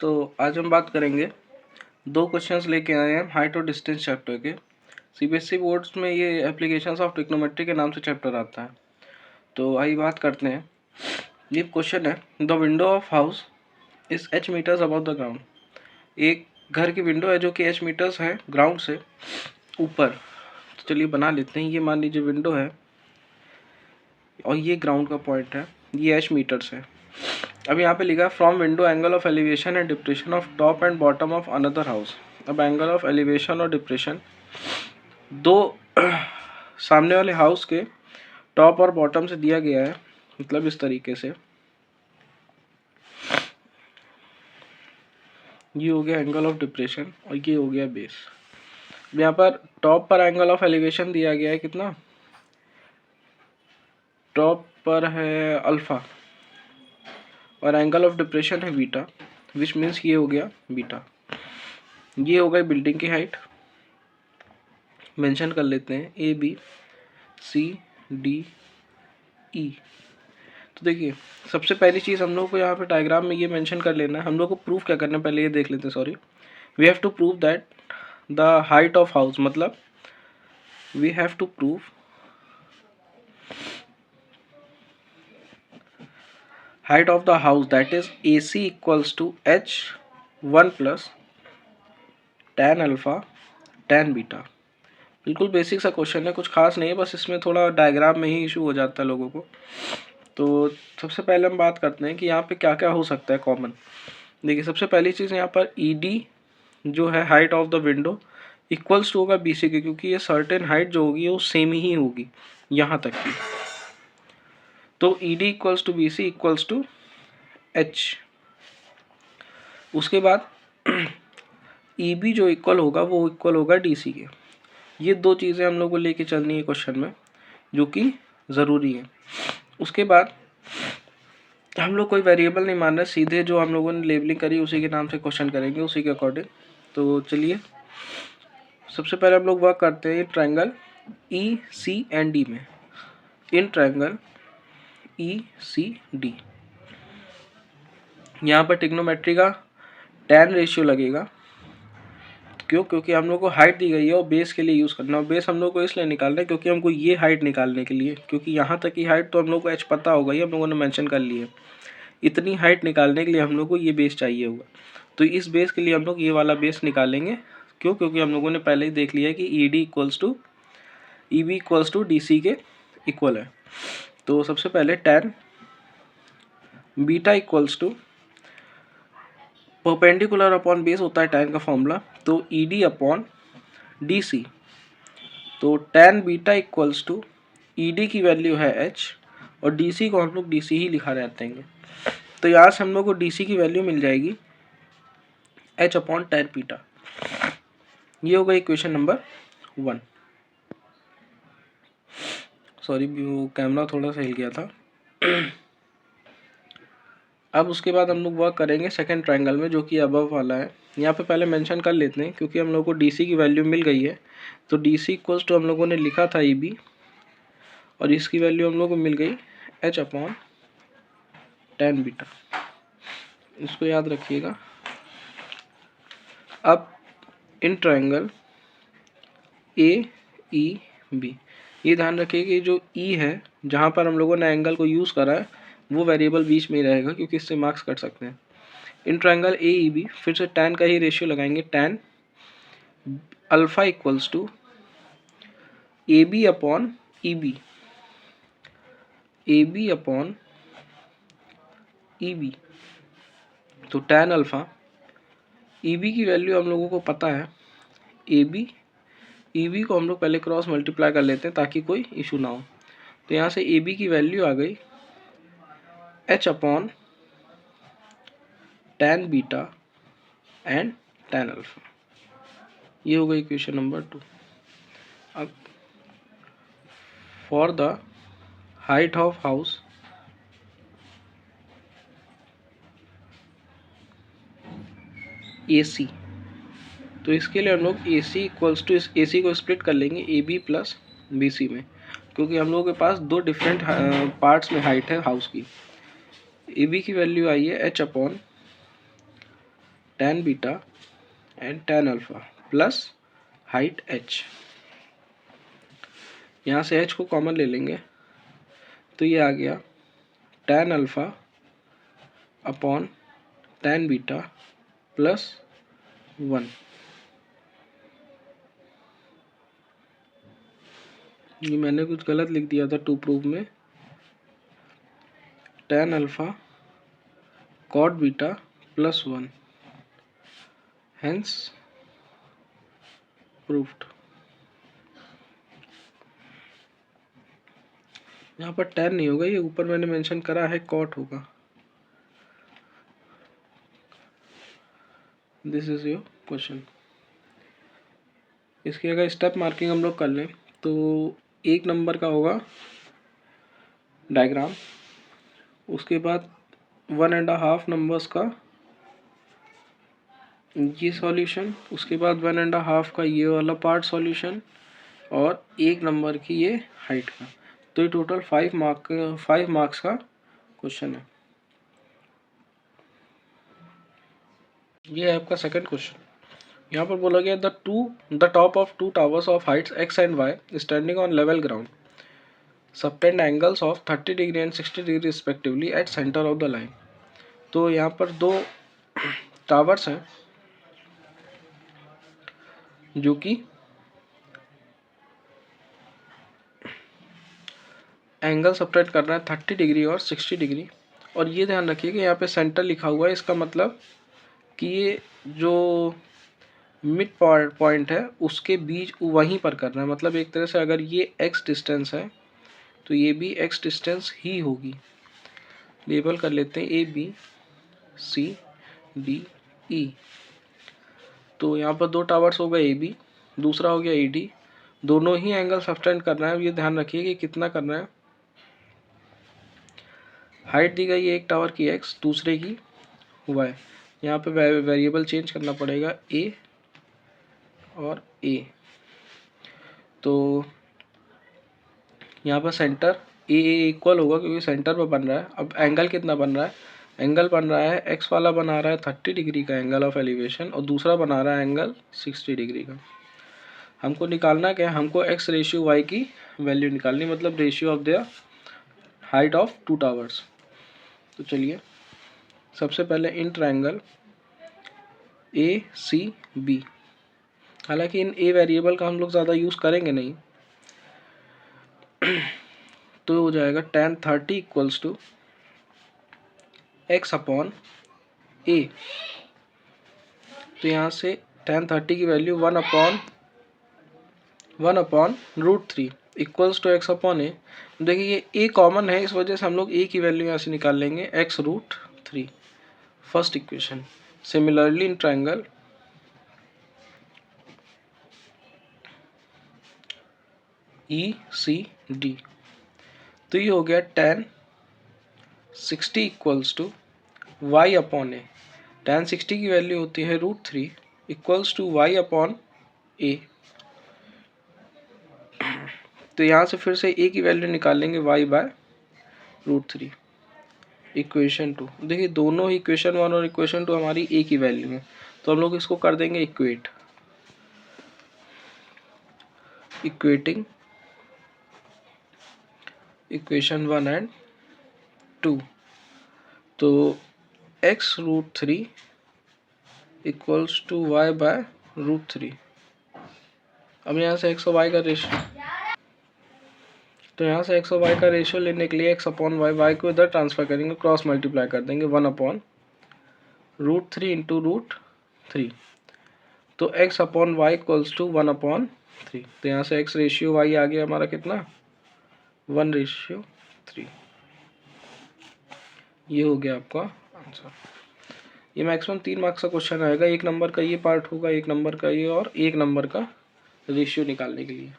तो आज हम बात करेंगे, दो क्वेश्चंस लेके आए हैं हाइट और डिस्टेंस चैप्टर के। सीबीएसई बोर्ड्स में ये एप्लीकेशंस ऑफ ट्रिग्नोमेट्री के नाम से चैप्टर आता है। तो आइए बात करते हैं। ये क्वेश्चन है, the window of house is h meters above the ground. एक घर की विंडो है जो कि h मीटर्स है ग्राउंड से ऊपर। तो चलिए बना लेते हैं। ये मान लीजिए विंडो है और ये ग्राउंड का पॉइंट है, ये h मीटर्स है। अब यहाँ पे लिखा है from window angle of elevation and depression of top and bottom of another house. अब एंगल ऑफ एलिवेशन और डिप्रेशन दो सामने वाले हाउस के टॉप और बॉटम से दिया गया है, मतलब इस तरीके से। ये हो गया एंगल ऑफ डिप्रेशन और ये हो गया बेस। यहाँ पर टॉप पर एंगल ऑफ एलिवेशन दिया गया है कितना, टॉप पर है अल्फा और एंगल ऑफ डिप्रेशन है बीटा, विच मीन्स ये हो गया बीटा। ये हो गई बिल्डिंग की हाइट, मेंशन कर लेते हैं A B C D E. तो देखिए सबसे पहली चीज़ हम लोग को यहाँ पे डायग्राम में ये मेंशन कर लेना है। हम लोग को प्रूफ क्या करना है पहले ये देख लेते हैं। Sorry, we have to prove that the height of house, मतलब we have to prove height of the house, that is AC equals to h1 plus tan alpha tan beta। बिल्कुल बेसिक सा क्वेश्चन है, कुछ खास नहीं है, बस इसमें थोड़ा डायग्राम में ही इशू हो जाता है लोगों को। तो सबसे पहले हम बात करते हैं कि यहाँ पे क्या क्या हो सकता है कॉमन। देखिए सबसे पहली चीज़ यहाँ पर ED जो है height of the window equals to होगा BC के, क्योंकि ये सर्टेन हाइट जो होगी वो सेम ही होगी यहाँ तक की। तो ED equals to BC equals to H। उसके बाद EB जो इक्वल होगा वो इक्वल होगा DC के। ये दो चीज़ें हम लोग को लेके चलनी है क्वेश्चन में, जो कि ज़रूरी है। उसके बाद हम लोग कोई वेरिएबल नहीं मान रहे, सीधे जो हम लोगों ने लेबलिंग करी उसी के नाम से क्वेश्चन करेंगे, उसी के अकॉर्डिंग। तो चलिए सबसे पहले हम लोग वर्क करते हैं ट्रायंगल ECD में। इन ट्रायंगल ECD यहाँ पर ट्रिग्नोमेट्री का tan रेशियो लगेगा। क्यों? क्योंकि हम लोग को हाइट दी गई है और बेस के लिए यूज़ करना है। बेस हम लोग को इसलिए निकालना है क्योंकि हमको ये हाइट निकालने के लिए, क्योंकि यहाँ तक की हाइट तो हम लोग को h पता होगा ही, हम लोगों ने मेंशन कर ली है। इतनी हाइट निकालने के लिए हम लोग को ये बेस चाहिए होगा। तो इस बेस के लिए हम लोग ये वाला बेस निकालेंगे। क्यों? क्योंकि हम लोगों ने पहले ही देख लिया है कि ED equals to EB equals to DC के इक्वल है। तो सबसे पहले tan beta equals to perpendicular upon base होता है tan का फॉर्मूला, तो ED अपॉन DC। तो tan beta equals to ED की वैल्यू है h और DC को हम लोग DC ही लिखा रहते हैं। तो यहाँ से हम लोग को DC की वैल्यू मिल जाएगी h अपॉन tan बीटा। ये होगा इक्वेशन नंबर 1। सॉरी वो कैमरा थोड़ा सा हिल गया था। अब उसके बाद हम लोग वर्क करेंगे सेकंड ट्रायंगल में, जो कि अबव वाला है। यहाँ पे पहले मेंशन कर लेते हैं क्योंकि हम लोग को DC की वैल्यू मिल गई है। तो DC इक्वल्स टू हम लोगों ने लिखा था EB और इसकी वैल्यू हम लोग को मिल गई h अपॉन tan बीटा। इसको याद रखिएगा। अब इन ट्रायंगल AEB, ये ध्यान रखिए कि जो E है जहाँ पर हम लोगों ने एंगल को यूज़ करा है वो वेरिएबल बीच में ही रहेगा, क्योंकि इससे मार्क्स कट सकते हैं। इन ट्रायंगल AEB फिर से tan का ही रेशियो लगाएंगे, tan alpha equals to AB upon EB, AB upon EB। तो tan अल्फा, EB की वैल्यू हम लोगों को पता है, AB EB को हम लोग पहले क्रॉस मल्टीप्लाई कर लेते हैं ताकि कोई इशू ना हो। तो यहाँ से AB की वैल्यू आ गई h upon tan beta and tan alpha. ये हो गई इक्वेशन नंबर 2। अब for the height of house AC, तो इसके लिए हम लोग AC इक्वल्स टू इस AC को स्प्लिट कर लेंगे AB प्लस BC में, क्योंकि हम लोगों के पास दो डिफरेंट पार्ट्स में हाइट है हाउस की। AB की वैल्यू आई है h upon tan beta and tan alpha plus height h। यहाँ से h को कॉमन ले लेंगे तो ये आ गया tan alpha upon tan beta plus 1। ये मैंने कुछ गलत लिख दिया था टू प्रूफ में, tan alpha cot beta plus 1, hence proofed. यहाँ पर tan नहीं होगा, ये ऊपर मैंने मेंशन करा है कॉट होगा। This is your question. इसकी अगर स्टेप मार्किंग हम लोग कर लें तो 1 नंबर का होगा डायग्राम, उसके बाद 1.5 नंबर्स का ये सॉल्यूशन, उसके बाद 1.5 का ये वाला पार्ट सॉल्यूशन, और 1 नंबर की ये हाइट का। तो ये टोटल 5 मार्क्स का क्वेश्चन है। ये है आपका सेकंड क्वेश्चन। यहाँ पर बोला गया the top of 2 towers of Heights x and y standing on level ground subtend angles of 30 degree and 60 degree respectively at centre of the line. तो यहाँ पर 2 टावर्स हैं जो कि एंगल सबटेंड कर रहा है 30 डिग्री और 60 डिग्री। और ये ध्यान रखिए कि यहाँ पे सेंटर लिखा हुआ है, इसका मतलब कि ये जो मिड पॉइंट है उसके बीच वहीं पर करना है। मतलब एक तरह से अगर ये x डिस्टेंस है तो ये भी x डिस्टेंस ही होगी। लेबल कर लेते हैं A B C D E। तो यहाँ पर 2 टावर्स हो गए AB, दूसरा हो गया AD, दोनों ही एंगल सबटेंड करना है। ये ध्यान रखिए कि कितना करना है। हाइट दी गई है एक टावर की x, दूसरे की y। यहाँ पे वेरिएबल चेंज करना पड़ेगा A और A। तो यहाँ पर सेंटर ए इक्वल होगा क्योंकि सेंटर पर बन रहा है। अब एंगल कितना बन रहा है, एंगल बन रहा है एक्स वाला बना रहा है 30 डिग्री का एंगल ऑफ एलिवेशन, और दूसरा बना रहा है एंगल 60 डिग्री का। हमको निकालना क्या है, हमको x रेशियो y की वैल्यू निकालनी, मतलब ratio of the height of 2 towers. तो चलिए सबसे पहले इन ट्रायंगल ACB, हालांकि इन ए वेरिएबल का हम लोग ज़्यादा यूज़ करेंगे नहीं, तो हो जाएगा tan 30 equals to x upon a। तो यहाँ से tan 30 की value 1 upon √3 equals to x upon a। देखिए ये a कॉमन है, इस वजह से हम लोग a की वैल्यू यहाँ से निकाल लेंगे x√3, first equation. Similarly in triangle ECD, तो ये हो गया tan 60 equals to y upon a। tan 60 की वैल्यू होती है √3 equals to y upon a। तो यहाँ से फिर से a की वैल्यू निकाल लेंगे y बाय √3, इक्वेशन 2। देखिए दोनों इक्वेशन 1 और इक्वेशन 2 हमारी a की वैल्यू है, तो हम लोग इसको कर देंगे इक्वेटिंग इक्वेशन 1 एंड 2। तो x√3 equals to y bye √3। अब यहाँ से x और y का रेशियो, तो यहाँ से x और y का रेशियो लेने के लिए x अपॉन y को इधर ट्रांसफर करेंगे, क्रॉस मल्टीप्लाई कर देंगे 1 अपॉन √3 इंटू √3। तो x upon y equals to 1 upon 3। तो यहाँ से x रेशियो y आ गया हमारा कितना, 1:3। ये हो गया आपका आंसर। ये मैक्सिमम 3 मार्क्स का क्वेश्चन आएगा। 1 नंबर का ये पार्ट होगा, 1 नंबर का ये, और 1 नंबर का रेशियो निकालने के लिए।